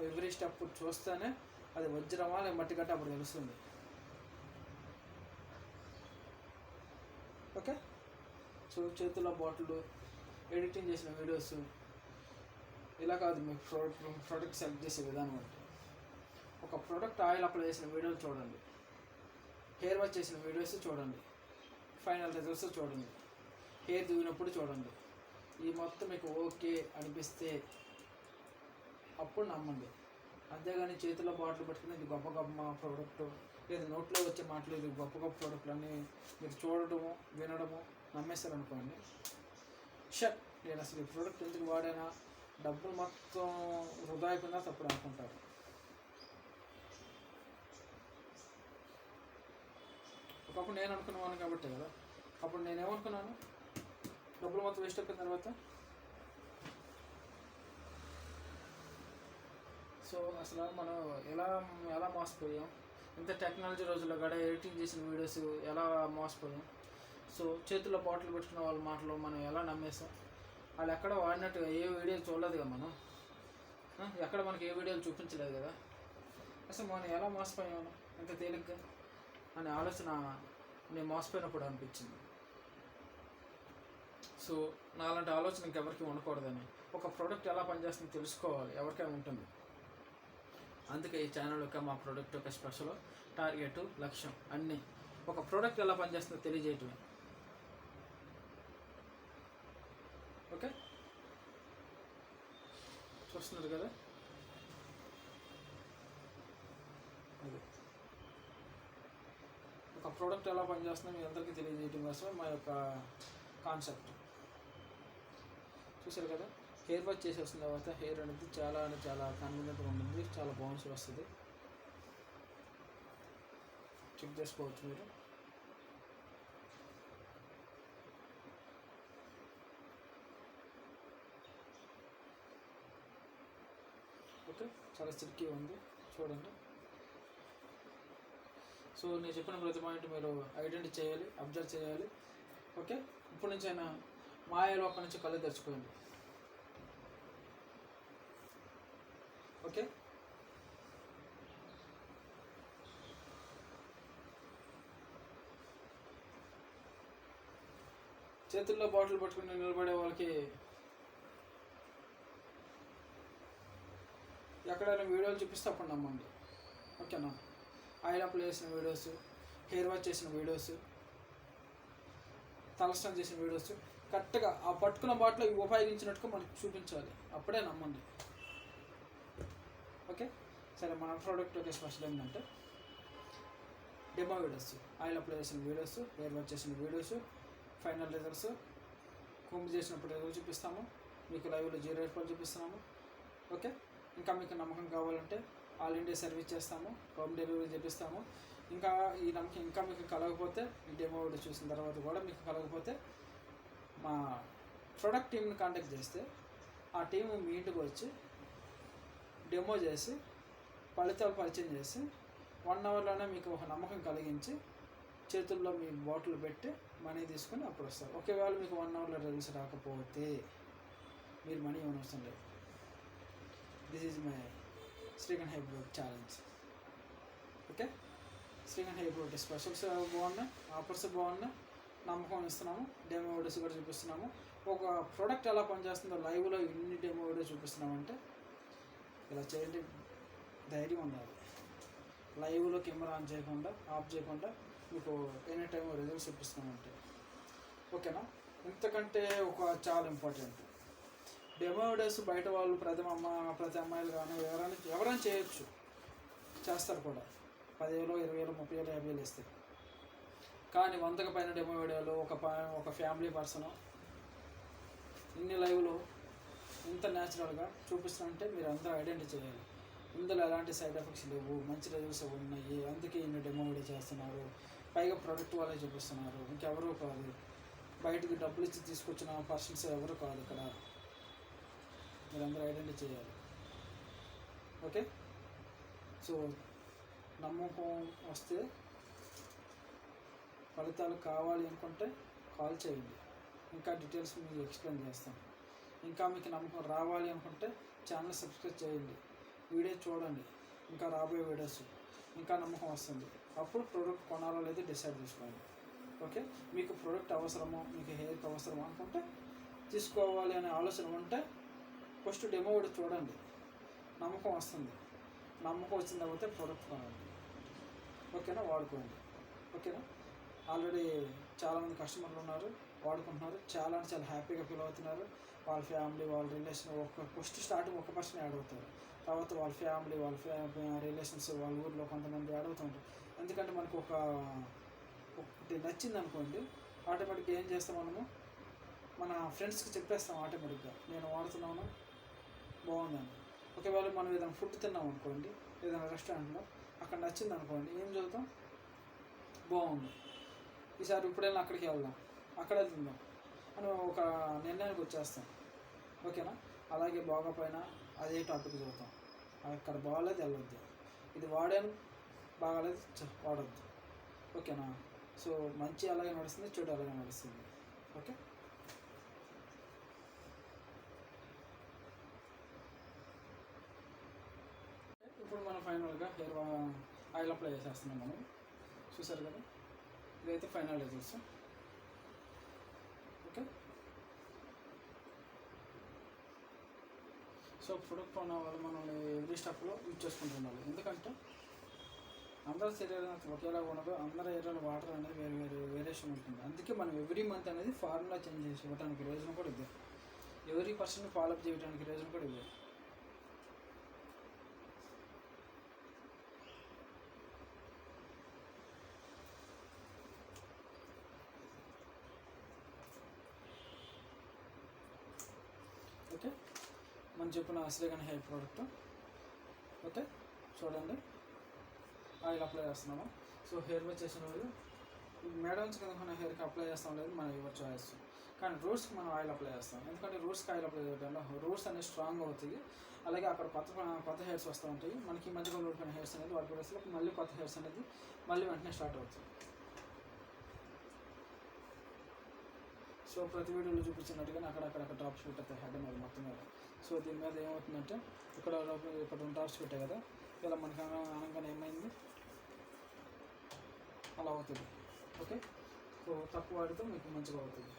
ఎవ్రీ స్టెప్ చూస్తేనే అది వజ్రమా లేదా మట్టి గట్ట అప్పుడు తెలుస్తుంది. ఓకే, సో చేతుల్లో బాటిల్ ఎడిటింగ్ చేసిన వీడియోస్ ఇలా కాదు. మీకు ప్రోడక్ట్ సెలెక్ట్ చేసే విధానం అంటే ఒక ప్రోడక్ట్ ఆయిల్ అప్లై చేసిన వీడియోలు చూడండి, హెయిర్ వాష్ చేసిన వీడియోస్ చూడండి, ఫైనల్ రిజల్ట్స్ చూడండి, హెయిర్ దువ్వినప్పుడు చూడండి. ఈ మొత్తం మీకు ఓకే అనిపిస్తే అప్పుడు నమ్మండి. అంతేగాని చేతిలో బాటిల్ పట్టుకుని ఇది గొప్ప గొప్ప ప్రోడక్ట్, లేదా నోట్లో వచ్చే మాటలు ఇది గొప్ప గొప్ప ప్రోడక్ట్లు అని మీరు చూడటము వినడము నమ్మేస్తారనుకోండి, షట్ నేను అసలు ఈ ప్రోడక్ట్ ఎందుకు వాడానా, డబ్బులు మొత్తం వృధా అయిపోయిందా తప్పుడు అనుకుంటారు. ఒకప్పుడు నేను అనుకున్నాను కాబట్టి కదా. అప్పుడు నేనేమనుకున్నాను, డబ్బులు మొత్తం వేస్ట్ అయిపోయిన తర్వాత సో అసలు మనం ఎలా మోసపోయాం. ఇంత టెక్నాలజీ రోజుల్లో కూడా ఎడిటింగ్ చేసిన వీడియోస్ ఎలా మోసపోయాం. సో చేతుల్లో బాటిల్ పెట్టుకున్న వాళ్ళ మాటలు మనం ఎలా నమ్మేస్తాం. వాళ్ళు ఎక్కడ వాడినట్టుగా ఏ వీడియో చూడలేదు కదా మనం, ఎక్కడ మనకి ఏ వీడియోలు చూపించలేదు కదా. అసలు మనం ఎలా మోసపోయాము ఇంత తేలిగ్గా అనే ఆలోచన నేను మోసపోయినప్పుడు అనిపించింది. సో నాలాంటి ఆలోచన ఇంకెవరికి ఉండకూడదని, ఒక ప్రోడక్ట్ ఎలా పనిచేస్తుందో తెలుసుకోవాలి, ఎవరికైనా ఉంటుంది. అందుకే ఈ ఛానల్ యొక్క మా ప్రోడక్ట్ యొక్క స్పెషల్ టార్గెట్ లక్ష్యం అన్నీ ఒక ప్రోడక్ట్ ఎలా పనిచేస్తుందో తెలియజేయటమే. ఓకే, చూస్తున్నారు కదా. అది ఒక ప్రోడక్ట్ ఎలా పనిచేస్తుందో మీ అందరికీ తెలియజేయడం కోసమే మా యొక్క కాన్సెప్ట్. చూసారు కదా. హెయిర్ వాష్ చేసేసిన తర్వాత హెయిర్ అనేది చాలా కన్వీనియంట్గా ఉంటుంది, చాలా బౌన్స్ వస్తుంది. చెక్ చేసుకోవచ్చు మీరు. ఓకే, చాలా సిల్కీ ఉంది చూడండి. సో నేను చెప్పిన ప్రతి పాయింట్ మీరు ఐడెంటిఫై చేయాలి, అబ్జర్వ్ చేయాలి. ఓకే, ఇప్పటి నుంచి అయినా మాయలోపల నుంచి కళ్ళు తెరుచుకోండి. ఓకే, చేతుల్లో బాటిల్ పట్టుకుని నిలబడే వాళ్ళకి ఎక్కడైనా వీడియోలు చూపిస్తే అప్పుడు నమ్మండి. ఓకేనా. ఆయిల్ అప్లై చేసిన వీడియోస్, హెయిర్ వాష్ చేసిన వీడియోస్, తలస్నానం చేసిన వీడియోస్ కరెక్ట్గా ఆ పట్టుకున్న బాటిల్ ఉపయోగించినట్టుగా మనకు చూపించాలి, అప్పుడే నమ్మండి. ఓకే, సరే. మన ప్రోడక్ట్ యొక్క స్పెషల్ ఏంటంటే డెమో వీడియోస్, ఆయిల్ అప్లై చేసిన వీడియోస్, హెయిర్ వాష్ చేసిన వీడియోస్, ఫైనల్ రిజల్ట్స్, కుంభ చేసినప్పుడు రిజల్ట్ చూపిస్తాము, మీకు లైవ్లో 0 రూపాయలు చూపిస్తున్నాము. ఓకే, ఇంకా మీకు నమ్మకం కావాలంటే ఆల్ ఇండియా సర్వీస్ చేస్తాము, హోమ్ డెలివరీ చేపిస్తాము. ఇంకా ఈ నమ్మకం ఇంకా మీకు కలగకపోతే, ఈ డెమో వీడియో చూసిన తర్వాత కూడా మీకు కలగకపోతే మా ప్రొడక్ట్ టీమ్ని కాంటాక్ట్ చేస్తే ఆ టీం మీ ఇంటికి వచ్చి డెమో చేసి ఫలితాలు పరిచయం చేసి 1 అవర్లోనే మీకు ఒక నమ్మకం కలిగించి చేతుల్లో మీ బాటిల్ పెట్టి మనీ తీసుకొని అప్పుడు వస్తారు. ఒకవేళ మీకు 1 అవర్లో రిజల్ట్స్ రాకపోతే మీరు మనీ ఇవ్వనవసరం లేదు. This is my Srigan hybrid challenge. Okay, Srigan hybrid specials బాగున్నాయి, ఆఫర్స్ బాగున్నాయి, నమ్మకం ఇస్తున్నాము, డెమో వీడియోస్ కూడా చూపిస్తున్నాము. ఒక ప్రోడక్ట్ ఎలా పనిచేస్తుందో లైవ్లో ఇన్ని డెమో వీడియో చూపిస్తున్నామంటే ఇలా చేయండి, ధైర్యం ఉండాలి. లైవ్లో కెమెరా ఆన్ చేయకుండా ఆఫ్ చేయకుండా మీకు ఎనీ టైం రిజల్ట్స్ చూపిస్తున్నామంటే ఓకేనా. ఇంతకంటే ఒక చాలా ఇంపార్టెంట్ డెమో వీడియోస్ బయట వాళ్ళు ప్రతి అమ్మాయిలు కానీ ఎవరైనా చేయొచ్చు, చేస్తారు కూడా. 10,000, 20,000, 30,000, 50,000 ఇస్తాయి. కానీ 100కి పైన డెమో వీడియోలు ఒక ఫ్యామిలీ పర్సన్ ఇన్ని లైవ్లో ఇంత న్యాచురల్గా చూపిస్తారంటే మీరు అందరూ ఐడెంటిఫై చేయాలి. ఇందులో ఎలాంటి సైడ్ ఎఫెక్ట్స్ లేవు, మంచి రిజల్ట్స్ ఉన్నాయి, అందుకే ఇన్ని డెమో వీడియో చేస్తున్నారు, పైగా ప్రోడక్ట్ వాళ్ళే చూపిస్తున్నారు, ఇంకెవరూ కాదు, బయటకు డబ్బులు ఇచ్చి తీసుకొచ్చిన పర్సన్స్ ఎవరు కాదు. ఇక్కడ మీరందరూ ఐడెంటిఫై చేయాలి. ఓకే, సో నమ్మకం వస్తే ఫలితాలు కావాలి అనుకుంటే కాల్ చేయండి, ఇంకా డీటెయిల్స్ మీకు ఎక్స్ప్లెయిన్ చేస్తాను. ఇంకా మీకు నమ్మకం రావాలి అనుకుంటే ఛానల్ సబ్స్క్రైబ్ చేయండి, వీడియో చూడండి, ఇంకా రాబోయే వీడియోస్ ఇంకా నమ్మకం వస్తుంది. అప్పుడు ప్రోడక్ట్ కొనాలో లేదో డిసైడ్ చేసుకోండి. ఓకే, మీకు ప్రోడక్ట్ అవసరమో, మీకు హెయిర్కి అవసరమో అనుకుంటే తీసుకోవాలి అనే ఆలోచన ఉంటే ఫస్ట్ డెమో కూడా చూడండి, నమ్మకం వస్తుంది. నమ్మకం వచ్చిన తర్వాత ప్రోడక్ట్ కొనండి. ఓకేనా, వాడుకోండి. ఓకేనా, ఆల్రెడీ చాలామంది కస్టమర్లు ఉన్నారు, వాడుకుంటున్నారు, చాలా అంటే చాలా హ్యాపీగా ఫీల్ అవుతున్నారు. వాళ్ళ ఫ్యామిలీ, వాళ్ళ రిలేషన్, ఫస్ట్ స్టార్టింగ్ ఒక పర్సన్ యాడ్ అవుతారు, తర్వాత వాళ్ళ ఫ్యామిలీ, వాళ్ళ రిలేషన్స్, వాళ్ళ ఊర్లో కొంతమంది యాడ్ అవుతుంటారు. ఎందుకంటే మనకు ఒకటి నచ్చింది అనుకోండి, ఆటోమేటిక్గా ఏం చేస్తాం మనము, మన ఫ్రెండ్స్కి చెప్పేస్తాం ఆటోమేటిక్గా, నేను వాడుతున్నాను, బాగుందని. ఒకవేళ మనం ఏదైనా ఫుడ్ తిన్నాం అనుకోండి, ఏదైనా రెస్టారెంట్లో, అక్కడ నచ్చింది అనుకోండి, ఏం చదువుతాం, బాగుంది, ఈసారి ఇప్పుడైనా అక్కడికి వెళ్దాం, అక్కడే తిందాం అని ఒక నిర్ణయానికి వచ్చేస్తాం. ఓకేనా, అలాగే బాగోపోయినా అదే టాపిక్ చదువుతాం, అక్కడ బాగాలేదు వెళ్ళొద్దు, ఇది వాడాను బాగాలేదు వాడొద్దు. ఓకేనా, సో మంచి అలాగే నడుస్తుంది, చెడు అలాగే నడుస్తుంది. ఓకే, ఇప్పుడు మనం ఫైనల్గా హెయిర్ ఆయిల్ అప్లై చేసేస్తున్నాం. మనం చూసారు కదా, ఇదైతే final results. Okay, so product ఉన్న వాళ్ళు మనల్ని ఎవ్రీ స్టెప్లో యూజ్ చేసుకుంటూ ఉండాలి. ఎందుకంటే అందరి శరీరం ఒకేలా ఉండదు, అందరి ఏరియాలో వాటర్ అనేది వేరే వేరే వేరియేషన్ ఉంటుంది. అందుకే మనం ఎవ్రీ మంత్ అనేది ఫార్ములా చేంజ్ చేసి ఇవ్వడానికి రీజన్ కూడా ఇదే, ఎవ్రీ పర్సన్ ఫాలోఅప్ చేయడానికి రీజన్ కూడా ఇదే. ఓకే, మనం చెప్పిన శ్రీగణ హెయిర్ ప్రోడక్ట్. ఓకే, చూడండి, ఆయిల్ అప్లై చేస్తున్నాము. సో హెయిర్ వాష్ చేసిన వాళ్ళు మేడమ్స్ కింద మన హెయిర్కి అప్లై చేస్తాం, లేదు మన ఎవరి చాయిస్. కానీ రూట్స్కి మనం ఆయిల్ అప్లై చేస్తాం, ఎందుకంటే రూట్స్కి ఆయిల్ అప్లై చేయడం వల్ల రూట్స్ అనేది స్ట్రాంగ్ అవుతాయి. అలాగే అక్కడ కొత్త హెయిర్స్ వస్తూ ఉంటాయి, మనకి మధ్యలో ఊడిపోయిన హెయిర్స్ అనేది వాటి ప్లేస్లో మళ్ళీ కొత్త హెయిర్స్ అనేది మళ్ళీ వెంటనే స్టార్ట్ అవుతుంది. సో ప్రతి వీడియోలో చూపించినట్టుగానే అక్కడక్కడ టాప్స్ పెట్టేస్తాయి హెడ్ మీద మొత్తం మీద. సో దీని మీద ఏమవుతుందంటే ఇక్కడ 2 టాప్స్ పెట్టాయి కదా, ఇలా మనకి అనగానే ఏమైంది, అలా అవుతుంది. ఓకే, సో తక్కువ వాడితే మీకు మంచిగా అవుతుంది.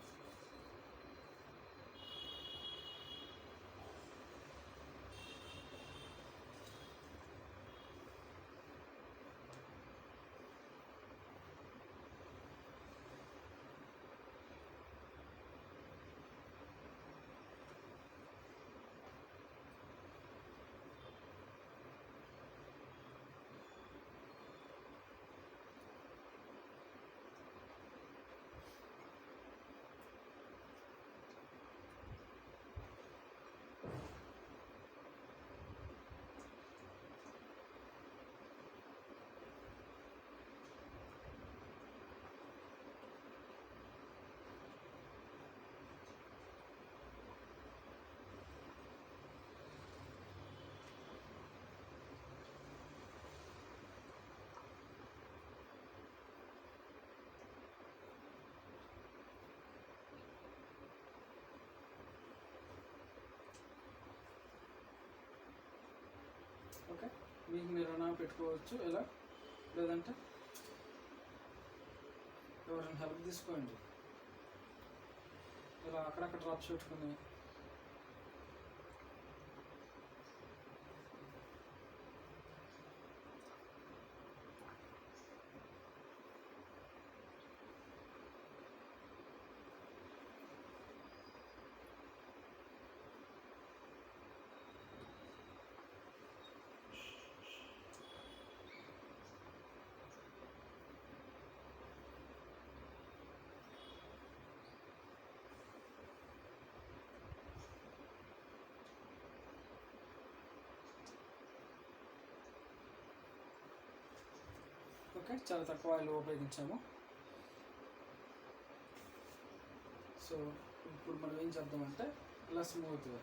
ఓకే, మీకు మీరు అలా పెట్టుకోవచ్చు ఇలా, లేదంటే ఎవరైనా హెల్ప్ తీసుకోండి. ఇలా అక్కడక్కడ డ్రాప్స్ పెట్టుకుని ఓకే, చాలా తక్కువ ఆయిల్ ఉపయోగించాము. సో ఇప్పుడు మనం ఏం చేద్దామంటే ఇలా స్మూత్గా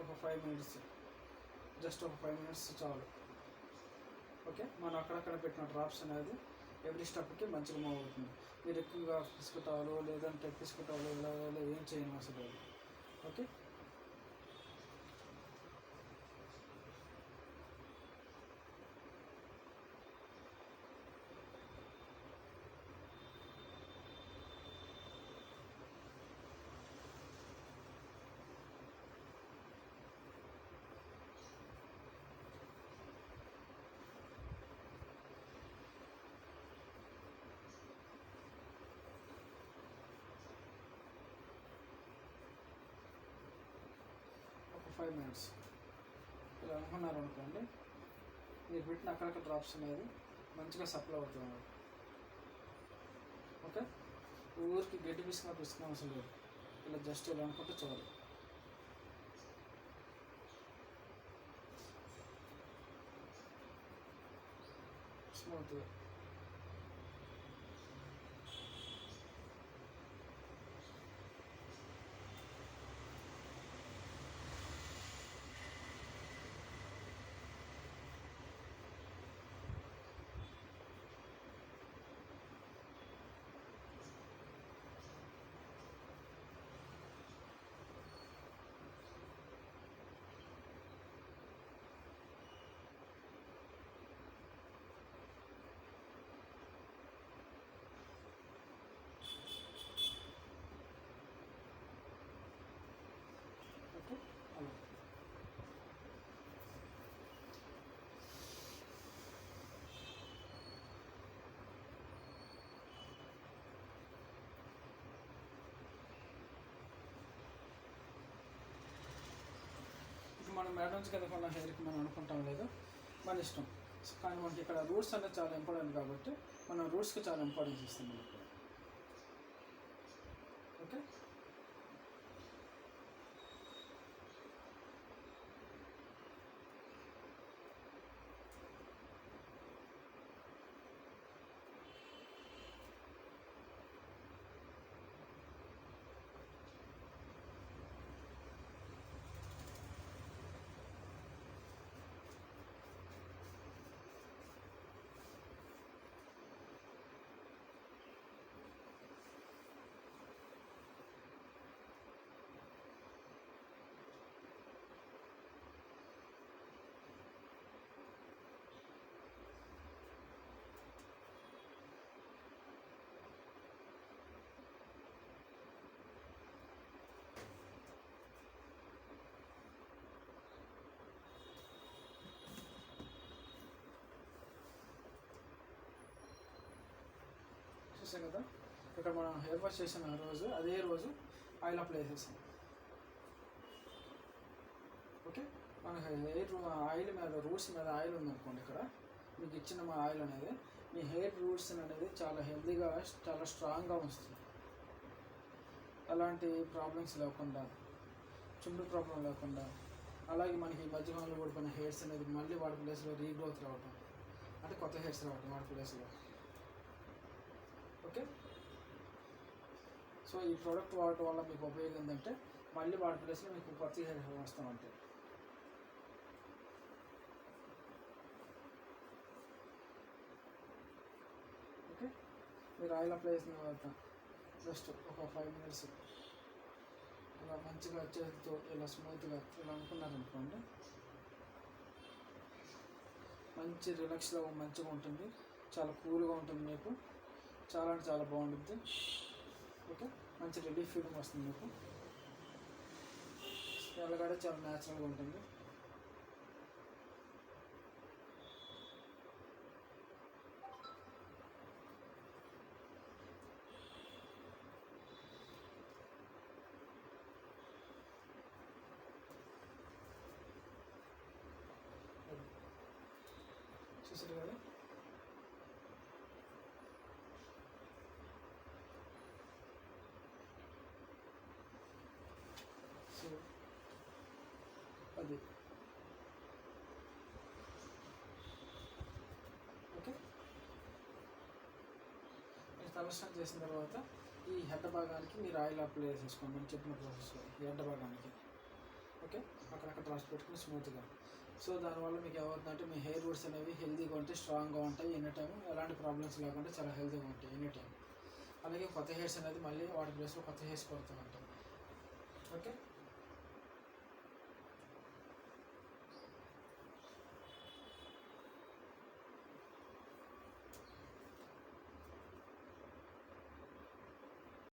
ఒక 5 minutes, జస్ట్ ఒక 5 minutes చాలు. ఓకే, మనం అక్కడక్కడ పెట్టిన డ్రాప్స్ అనేది ఎవ్రీ స్టెప్కి మంచిగా మూవ్ అవుతుంది. మీరు ఎక్కువగా పిసుకుతాలో లేదంటే పిసుకుతాలో ఇలా ఏం చేయను అసలు. ఓకే, 5 minutes ఇలా అనుకున్నారు అనుకోండి, మీరు పెట్టిన అక్కడక్కడ డ్రాప్స్ అనేది మంచిగా సప్లై అవుతుంది. ఓకే, ఊరికి గట్టి పిసుకున్న అవసరం లేదు. ఇలా జస్ట్ ఇలా అనుకుంటే చాలు. స్మూత్గా అలా. ఇప్పుడు మనం మేడ నుంచి కింద కొన్న హెయిర్కి మనం అనుకుంటాం లేదు, మన ఇష్టం. కానీ మనకి ఇక్కడ రూట్స్ అనేది చాలా ఇంపార్టెంట్ కాబట్టి మనం రూట్స్కి చాలా ఇంపార్టెన్స్ ఇస్తాం మనం ఇక్కడ. ఓకే, చూసాం కదా. ఇక్కడ మనం హెయిర్ వాష్ చేసిన రోజు అదే రోజు ఆయిల్ అప్లై చేసేసాం. ఓకే, మన హెయిర్ ఆయిల్ మీద రూట్స్ మీద ఆయిల్ ఉందనుకోండి, ఇక్కడ మీకు ఇచ్చిన మా ఆయిల్ అనేది మీ హెయిర్ రూట్స్ అనేది చాలా హెల్తీగా చాలా స్ట్రాంగ్గా వస్తుంది. అలాంటి ప్రాబ్లమ్స్ లేకుండా, చుండ్రు ప్రాబ్లం లేకుండా, అలాగే మనకి ఈ మధ్యకాలంలో పడిపోయిన హెయిర్స్ అనేది మళ్ళీ వాడి ప్లేస్లో రీగ్రోత్ రావటం, అంటే కొత్త హెయిర్స్ రావటం వాడి ప్లేస్లో. ఓకే, సో ఈ ప్రోడక్ట్ వాడటం వల్ల మీకు ఉపయోగం ఏంటంటే మళ్ళీ వాడి ప్లేస్లో మీకు కొత్త హెయిర్ వస్తామంటే. ఓకే, మీరు ఆయిల్ అప్లై చేసిన తర్వాత జస్ట్ ఒక 5 minutes ఇలా మంచిగా చేతితో ఇలా స్మూత్గా ఇలా అనుకున్నారనుకోండి, మంచి రిలాక్స్గా మంచిగా ఉంటుంది, చాలా కూల్గా ఉంటుంది, మీకు చాలా అంటే చాలా బాగుంటుంది. ఓకే, మంచి రిలీఫ్ ఫీలింగ్ వస్తుంది మీకు, ఎలాగడే చాలా న్యాచురల్గా ఉంటుంది. చూసారు కదా. సో అది ఓకే, మీరు తలస్నానం చేసిన తర్వాత ఈ హెడ్ భాగానికి మీరు ఆయిల్ అప్లై చేసేసుకోండి. నేను చెప్పిన ప్రాసెస్లో ఈ హెడ్ భాగానికి. ఓకే, అక్కడక్కడ రాసి పెట్టుకుని స్మూత్గా. సో దానివల్ల మీకు ఏమవుతుందంటే మీ హెయిర్ రూట్స్ అనేవి హెల్తీగా ఉంటాయి, స్ట్రాంగ్గా ఉంటాయి, ఎనీ టైం ఎలాంటి ప్రాబ్లమ్స్ లేకుండా చాలా హెల్తీగా ఉంటాయి ఎనీ టైం. అలాగే కొత్త హెయిర్స్ అనేది మళ్ళీ వాటి ప్లేస్లో కొత్త హెయిర్స్ పడుతూ ఉంటాయి. ఓకే.